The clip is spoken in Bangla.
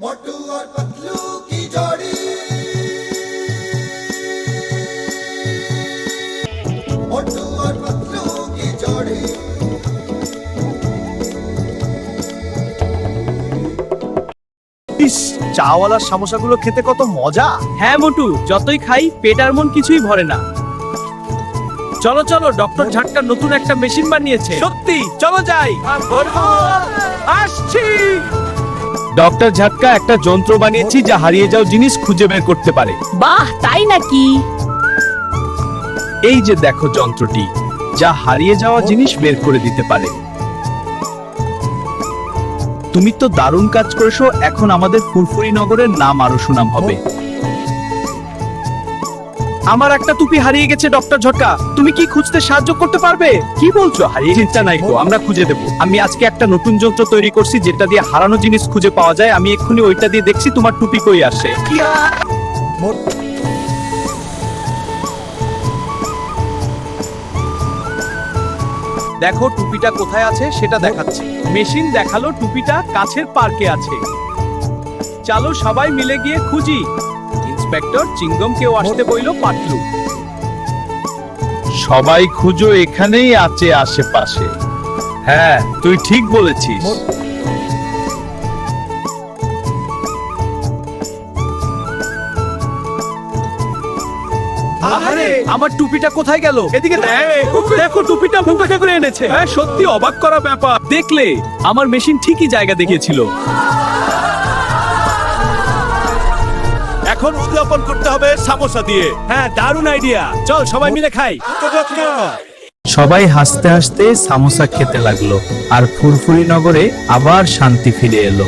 मोटू और पतलू की जोड़ी। मोटू और पतलू की जोड़ी। ইস, চাওয়ালার সমোসাগুলো খেতে কত মজা। হ্যাঁ মোটু, যতই খাই পেট আর মন কিছুই ভরে না। চলো চলো, ডক্টর ঝাটকা নতুন একটা মেশিন বানিয়েছে। সত্যি, চলো যাই। আসছি। ডক্টর ঝাটকা একটা যন্ত্র বানিয়েছি যা হারিয়ে যাওয়া জিনিস খুঁজে বের করতে পারে। বাহ, তাই নাকি? এই যে দেখো যন্ত্রটি, যা হারিয়ে যাওয়া জিনিস বের করে দিতে পারে। তুমি তো দারুণ কাজ করেছো। এখন আমাদের ফুরফুরি নগরের নাম আরো সুনাম হবে। আমার একটা টুপি হারিয়ে গেছে ডক্টর ঝটকা, তুমি কি খুঁজতে সাহায্য করতে পারবে? কি বলছো? হারিয়ে চিন্তা নাই তো, আমরা খুঁজে দেব। আমি আজকে একটা নতুন যন্ত্র তৈরি করছি যেটা দিয়ে হারানো জিনিস খুঁজে পাওয়া যায়। আমি এক্ষুনি ওইটা দিয়ে দেখছি তোমার টুপি কই আসে। দেখো টুপিটা কোথায় আছে সেটা দেখাচ্ছে। মেশিন দেখালো টুপিটা কাছের পার্কে আছে। চলো সবাই মিলে গিয়ে খুঁজি। ইন্সপেক্টর চিঙ্গম কেউ আসতে বইলো পাতলু। সবাই খুঁজো, এখানেই আছে আশেপাশে। হ্যাঁ, তুই ঠিক বলেছিস। আরে আমার টুপিটা কোথায় গেল? এদিকে দেখো, টুপিটা মুখে করে এনেছে। হ্যাঁ, সত্যি অবাক করা ব্যাপার। দেখলে আমার মেশিন ঠিকই জায়গা দেখিয়েছিল। এখন উদযাপন করতে হবে সামোসা দিয়ে। হ্যাঁ, দারুণ আইডিয়া। চল সবাই মিলে খাই। সবাই হাসতে হাসতে সামোসা খেতে লাগলো আর ফুরফুরি নগরে আবার শান্তি ফিরে এলো।